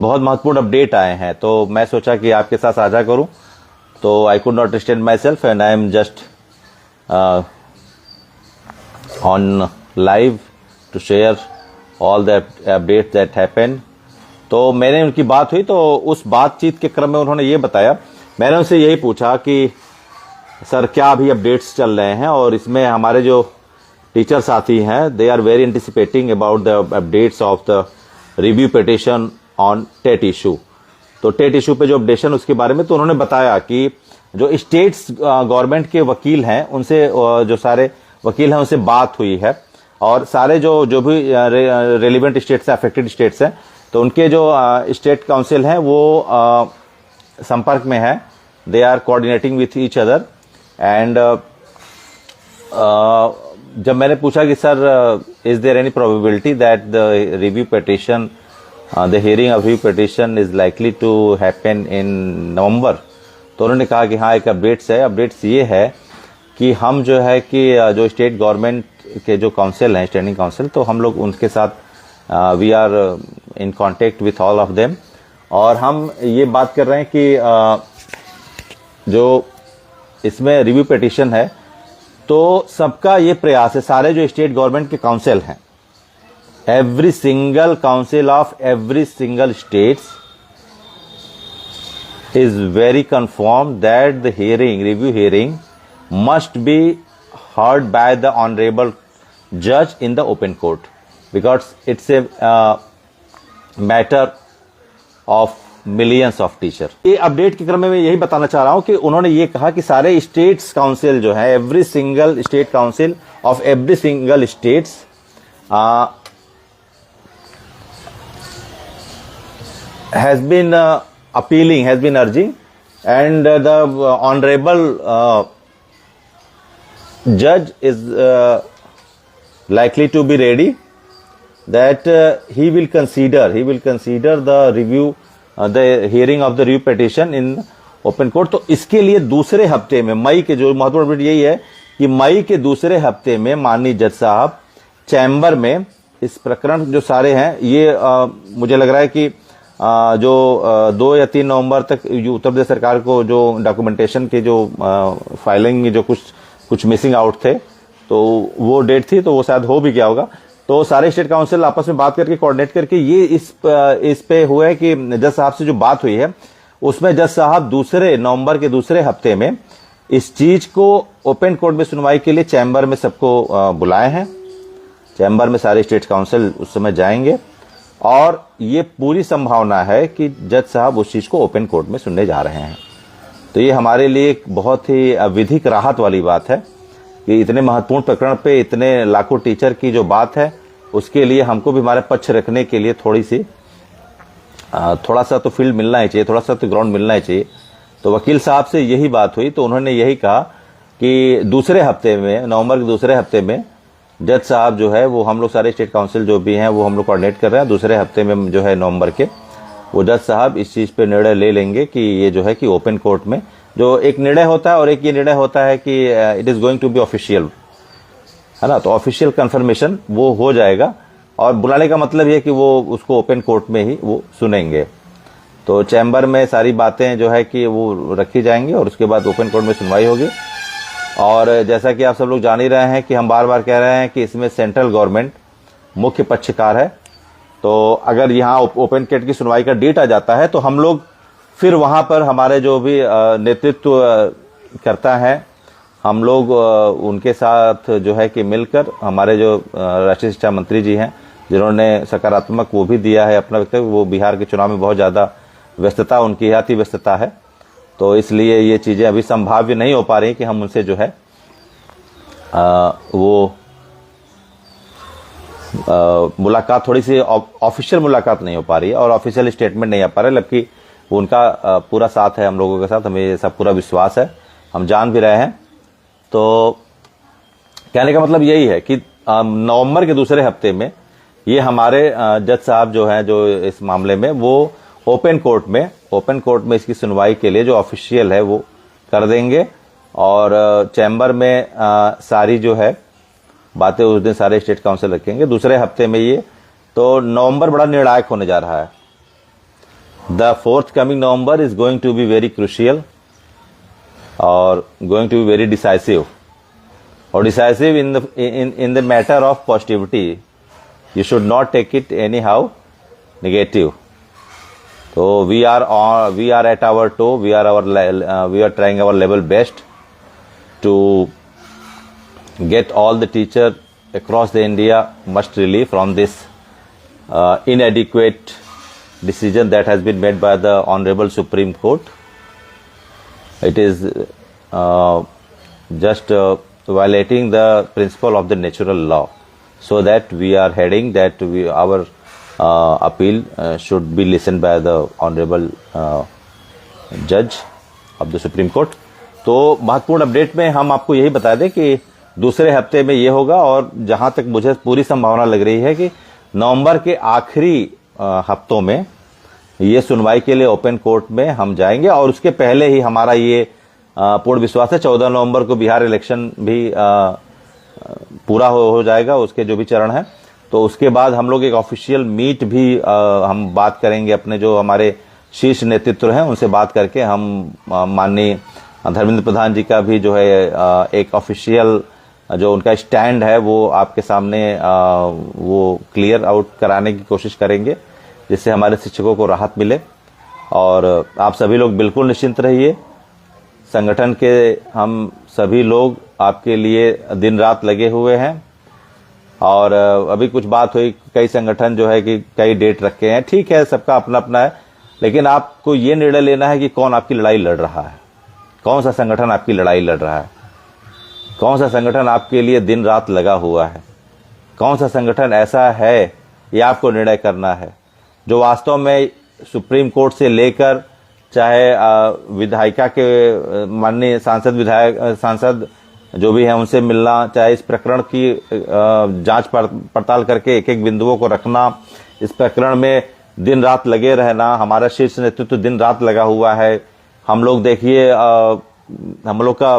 बहुत महत्वपूर्ण अपडेट आए हैं, तो मैं सोचा कि आपके साथ साझा करूं। तो I could not restrain myself and I am just on live to share all that update that happened. तो मैंने उनकी बात हुई, तो उस बातचीत के क्रम में उन्होंने ये बताया, मैंने उनसे यही पूछा कि सर क्या अभी अपडेट्स चल रहे हैं, और इसमें हमारे जो टीचर साथी हैं they are very anticipating about the updates of the review petition on TET issue. तो टेट इशू पे जो अपडेशन उसके बारे में, तो उन्होंने बताया कि जो स्टेट्स गवर्नमेंट के वकील हैं उनसे, जो सारे वकील हैं उनसे बात हुई है, और सारे जो भी रेलिवेंट स्टेट्स हैं, अफेक्टेड स्टेट्स हैं, तो उनके जो स्टेट काउंसिल हैं वो संपर्क में है, they are coordinating with each other. And जब मैंने पूछा कि sir is there any probability that the review petition, the hearing of review petition is likely to happen in November, तो उन्होंने कहा कि हाँ एक अपडेट्स है। अपडेट्स ये है कि हम जो है कि जो स्टेट गवर्नमेंट के जो काउंसिल हैं, स्टैंडिंग काउंसिल, तो हम लोग उनके साथ we are in contact with all of them, और हम ये बात कर रहे हैं कि जो इसमें रिव्यू पिटिशन है तो सबका ये प्रयास है, सारे जो स्टेट गवर्नमेंट के काउंसिल हैं, every single council of every single states is very confirmed that the review hearing must be heard by the honorable judge in the open court, because it's a matter of millions of teacher। ये update के क्रम में मैं यही बताना चाह रहा हूं कि उन्होंने ये कहा कि सारे स्टेट्स काउंसिल जो है, every single state council of every single states has been appealing, has been urging, and the honorable judge is likely to be ready, that he will consider the review, the hearing of the review petition in open court। तो इसके लिए दूसरे हफ्ते में, मई के, जो महत्वपूर्ण update यही है कि मई के दूसरे हफ्ते में माननीय जज साहब चैम्बर में इस प्रकरण जो सारे हैं, ये मुझे लग रहा है कि जो 2 या 3 नवंबर तक उत्तर प्रदेश सरकार को जो डॉक्यूमेंटेशन के जो फाइलिंग में जो कुछ मिसिंग आउट थे, तो वो डेट थी, तो वो शायद हो भी गया होगा। तो सारे स्टेट काउंसिल आपस में बात करके, कोऑर्डिनेट करके ये इस पे हुआ है कि जज साहब से जो बात हुई है उसमें जज साहब नवंबर के दूसरे हफ्ते में इस चीज को ओपन कोर्ट में सुनवाई के लिए चैम्बर में सबको बुलाए हैं। चैम्बर में सारे स्टेट काउंसिल उस समय जाएंगे, और ये पूरी संभावना है कि जज साहब उस चीज को ओपन कोर्ट में सुनने जा रहे हैं। तो ये हमारे लिए एक बहुत ही विधिक राहत वाली बात है कि इतने महत्वपूर्ण प्रकरण पे इतने लाखों टीचर की जो बात है, उसके लिए हमको भी हमारे पक्ष रखने के लिए थोड़ा सा तो फील्ड मिलना ही चाहिए, थोड़ा सा तो ग्राउंड मिलना ही चाहिए। तो वकील साहब से यही बात हुई, तो उन्होंने यही कहा कि दूसरे हफ्ते में, नवंबर के दूसरे हफ्ते में जज साहब जो है वो, हम लोग सारे स्टेट काउंसिल जो भी हैं वो हम लोग कोऑर्डिनेट कर रहे हैं, दूसरे हफ्ते में जो है नवंबर के, वो जज साहब इस चीज पे निर्णय ले लेंगे कि ये जो है कि ओपन कोर्ट में जो एक निर्णय होता है, और एक ये निर्णय होता है कि it is going to be official, है ना। तो ऑफिशियल कंफर्मेशन वो हो जाएगा, और बुलाने का मतलब ये कि वो उसको ओपन कोर्ट में ही वो सुनेंगे। तो चैम्बर में सारी बातें जो है कि वो रखी जाएंगी, और उसके बाद ओपन कोर्ट में सुनवाई होगी। और जैसा कि आप सब लोग जान ही रहे हैं कि हम बार बार कह रहे हैं कि इसमें सेंट्रल गवर्नमेंट मुख्य पक्षकार है। तो अगर यहाँ ओपन कोर्ट की सुनवाई का डेट आ जाता है, तो हम लोग फिर वहां पर हमारे जो भी नेतृत्व करता है, हम लोग उनके साथ जो है कि मिलकर, हमारे जो राष्ट्रीय शिक्षा मंत्री जी हैं जिन्होंने सकारात्मक वो भी दिया है अपना वक्तव्य, वो बिहार के चुनाव में बहुत ज़्यादा व्यस्तता, उनकी अति व्यस्तता है, तो इसलिए ये चीज़ें अभी संभाव्य नहीं हो पा रही कि हम उनसे जो है वो मुलाकात, थोड़ी सी ऑफिशियल मुलाकात नहीं हो पा रही है, और ऑफिशियल स्टेटमेंट नहीं आ पा रहा है, जबकि उनका पूरा साथ है हम लोगों के साथ, हमें सब पूरा विश्वास है, हम जान भी रहे हैं। तो कहने का मतलब यही है कि नवंबर के दूसरे हफ्ते में ये हमारे जज साहब जो हैं, जो इस मामले में वो ओपन कोर्ट में इसकी सुनवाई के लिए जो ऑफिशियल है वो कर देंगे, और चैम्बर में सारी जो है बातें उस दिन सारे स्टेट काउंसिल रखेंगे दूसरे हफ्ते में। ये तो नवंबर बड़ा निर्णायक होने जा रहा है। The forthcoming November is going to be very crucial or going to be very decisive or decisive in the matter of positivity. You should not take it anyhow negative. So we are at our toe. We are trying our level best to get all the teachers across the India much relief from this inadequate decision that has been made by the Honorable Supreme Court. It is just violating the principle of the natural law, so that we are heading that our appeal should be listened by the Honorable Judge of the Supreme Court. तो महत्वपूर्ण update में हम आपको यही बता दें कि दूसरे हफ्ते में ये होगा, और जहां तक मुझे पूरी संभावना लग रही है कि नवंबर के आखिरी हफ्तों में ये सुनवाई के लिए ओपन कोर्ट में हम जाएंगे, और उसके पहले ही हमारा ये पूर्ण विश्वास है 14 नवंबर को बिहार इलेक्शन भी पूरा हो जाएगा, उसके जो भी चरण है। तो उसके बाद हम लोग एक ऑफिशियल मीट भी हम बात करेंगे, अपने जो हमारे शीर्ष नेतृत्व हैं उनसे बात करके हम माननीय धर्मेंद्र प्रधान जी का भी जो है एक ऑफिशियल जो उनका स्टैंड है वो आपके सामने वो क्लियर आउट कराने की कोशिश करेंगे, जिससे हमारे शिक्षकों को राहत मिले। और आप सभी लोग बिल्कुल निश्चिंत रहिए, संगठन के हम सभी लोग आपके लिए दिन रात लगे हुए हैं। और अभी कुछ बात हुई, कई संगठन जो है कि कई डेट रखे हैं, ठीक है, सबका अपना अपना है, लेकिन आपको ये निर्णय लेना है कि कौन आपकी लड़ाई लड़ रहा है, कौन सा संगठन आपकी लड़ाई लड़ रहा है, कौन सा संगठन आपके लिए दिन रात लगा हुआ है, कौन सा संगठन ऐसा है, ये आपको निर्णय करना है, जो वास्तव में सुप्रीम कोर्ट से लेकर चाहे विधायिका के माननीय सांसद जो भी हैं उनसे मिलना, चाहे इस प्रकरण की जांच पड़ताल करके एक एक बिंदुओं को रखना, इस प्रकरण में दिन रात लगे रहना। हमारा शीर्ष नेतृत्व दिन रात लगा हुआ है। हम लोग देखिए, हम लोग का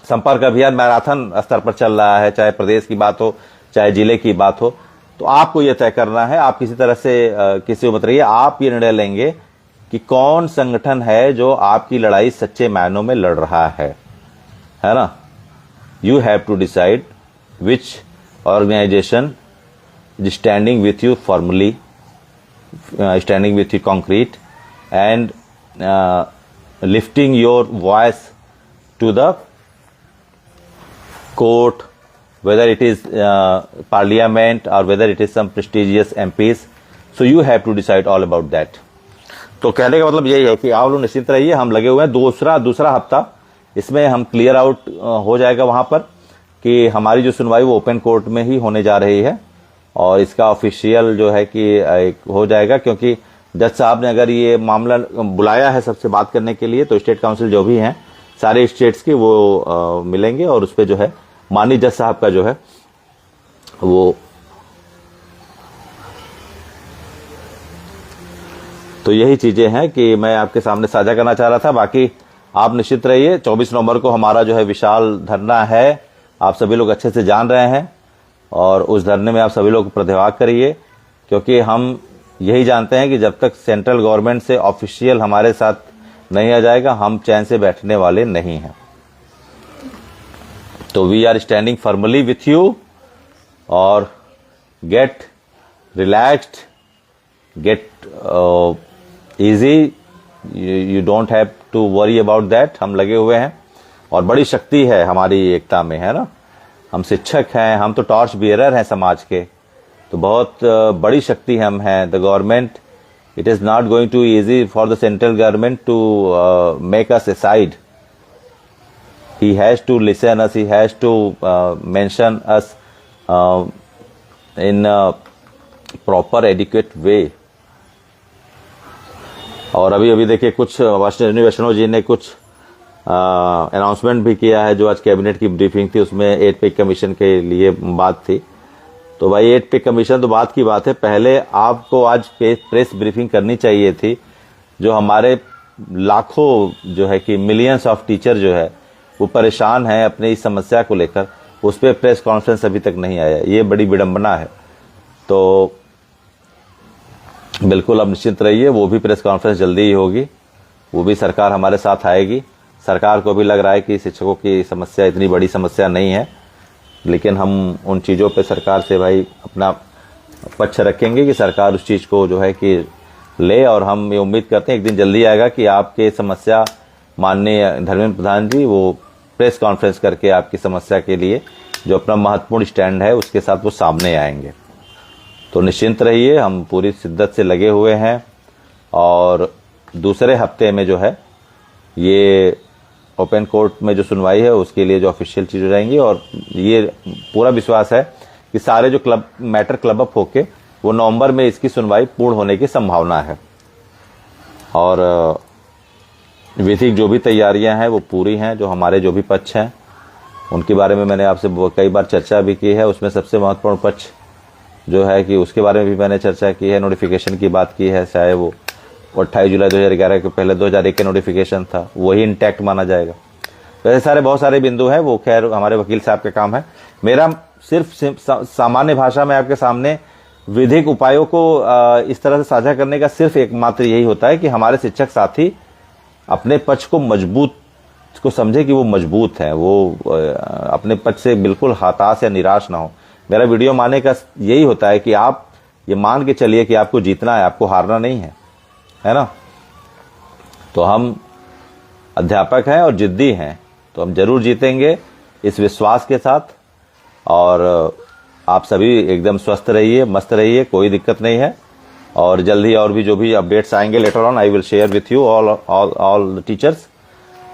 संपर्क अभियान मैराथन स्तर पर चल रहा है, चाहे प्रदेश की बात हो चाहे जिले की बात हो। तो आपको यह तय करना है, आप किसी तरह से किसी मत रहिए, आप ये निर्णय लेंगे कि कौन संगठन है जो आपकी लड़ाई सच्चे मायनों में लड़ रहा है ना। You have to decide which organization is standing with you firmly, standing with you concrete, and lifting your voice to the court, whether it is parliament or whether it is some prestigious MPs. So you have to decide all about that. तो कहने का मतलब यही है कि आप लोग निश्चिंत रहिए, हम लगे हुए हैं। दूसरा हफ्ता इसमें हम क्लियर आउट हो जाएगा वहां पर कि हमारी जो सुनवाई वो ओपन कोर्ट में ही होने जा रही है, और इसका ऑफिशियल जो है कि हो जाएगा, क्योंकि जज साहब ने अगर ये मामला बुलाया है सबसे बात करने के लिए, तो स्टेट काउंसिल जो भी हैं सारे स्टेट्स के वो मिलेंगे, और उस पर जो है माननीय जज साहब का जो है वो तो यही चीजें हैं कि मैं आपके सामने साझा करना चाह रहा था। बाकी आप निश्चित रहिए, 24 नवंबर को हमारा जो है विशाल धरना है, आप सभी लोग अच्छे से जान रहे हैं, और उस धरने में आप सभी लोग प्रतिभाग करिए, क्योंकि हम यही जानते हैं कि जब तक सेंट्रल गवर्नमेंट से ऑफिशियल हमारे साथ नहीं आ जाएगा, हम चैन से बैठने वाले नहीं हैं। तो we are standing firmly with you, और get relaxed, get easy, you don't have to worry about that. हम लगे हुए हैं, और बड़ी शक्ति है हमारी एकता में, है ना। हम शिक्षक हैं, हम तो टॉर्च बियरर हैं समाज के, तो बहुत बड़ी शक्ति हम हैं। The government, it is not going to easy for the central government to make us aside. He has to listen us, he has to mention us in proper adequate way. और अभी देखिए, कुछ वैष्णव जी ने कुछ अनाउंसमेंट भी किया है, जो आज कैबिनेट की ब्रीफिंग थी उसमें 8 पे कमीशन के लिए बात थी। तो भाई 8 पे कमीशन तो बात की बात है, पहले आपको आज प्रेस ब्रीफिंग करनी चाहिए थी। जो हमारे लाखों जो है कि मिलियंस ऑफ टीचर जो है वो परेशान हैं अपने इस समस्या को लेकर, उस पर प्रेस कॉन्फ्रेंस अभी तक नहीं आया, ये बड़ी विडंबना है। तो बिल्कुल अब निश्चिंत रहिए, वो भी प्रेस कॉन्फ्रेंस जल्दी ही होगी, वो भी सरकार हमारे साथ आएगी। सरकार को भी लग रहा है कि शिक्षकों की समस्या इतनी बड़ी समस्या नहीं है, लेकिन हम उन चीज़ों पे सरकार से भाई अपना पक्ष रखेंगे कि सरकार उस चीज़ को जो है कि ले, और हम ये उम्मीद करते हैं एक दिन जल्दी आएगा कि आपके समस्या माननीय धर्मेंद्र प्रधान जी वो प्रेस कॉन्फ्रेंस करके आपकी समस्या के लिए जो अपना महत्वपूर्ण स्टैंड है उसके साथ वो सामने आएंगे। तो निश्चिंत रहिए, हम पूरी शिद्दत से लगे हुए हैं, और दूसरे हफ्ते में जो है ये ओपन कोर्ट में जो सुनवाई है उसके लिए जो ऑफिशियल चीज़ हो जाएंगी, और ये पूरा विश्वास है कि सारे जो मैटर क्लब अप होके वो नवंबर में इसकी सुनवाई पूर्ण होने की संभावना है। और विधिक जो भी तैयारियां हैं वो पूरी हैं। जो हमारे जो भी पक्ष हैं उनके बारे में मैंने आपसे कई बार चर्चा भी की है। उसमें सबसे महत्वपूर्ण पक्ष जो है कि उसके बारे में भी मैंने चर्चा की है, नोटिफिकेशन की बात की है, चाहे वो 28 जुलाई 2011 के पहले 2001 के नोटिफिकेशन था, वही इंटैक्ट माना जाएगा। वैसे सारे बहुत सारे बिंदु हैं, वो खैर हमारे वकील साहब का काम है। मेरा सिर्फ सामान्य भाषा में आपके सामने विधिक उपायों को इस तरह से साझा करने का सिर्फ एकमात्र यही होता है कि हमारे शिक्षक साथी अपने पक्ष को मजबूत को समझे कि वो मजबूत है, वो अपने पक्ष से बिल्कुल हताश या निराश ना हो। मेरा वीडियो मानने का यही होता है कि आप ये मान के चलिए कि आपको जीतना है, आपको हारना नहीं है ना। तो हम अध्यापक हैं और जिद्दी हैं, तो हम जरूर जीतेंगे इस विश्वास के साथ। और आप सभी एकदम स्वस्थ रहिए, मस्त रहिए, कोई दिक्कत नहीं है। और जल्दी और भी जो भी अपडेट्स आएंगे later on I will share with you all teachers.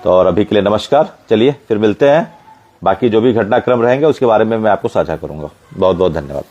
तो और अभी के लिए नमस्कार, चलिए फिर मिलते हैं। बाकी जो भी घटनाक्रम रहेंगे उसके बारे में मैं आपको साझा करूंगा। बहुत बहुत धन्यवाद।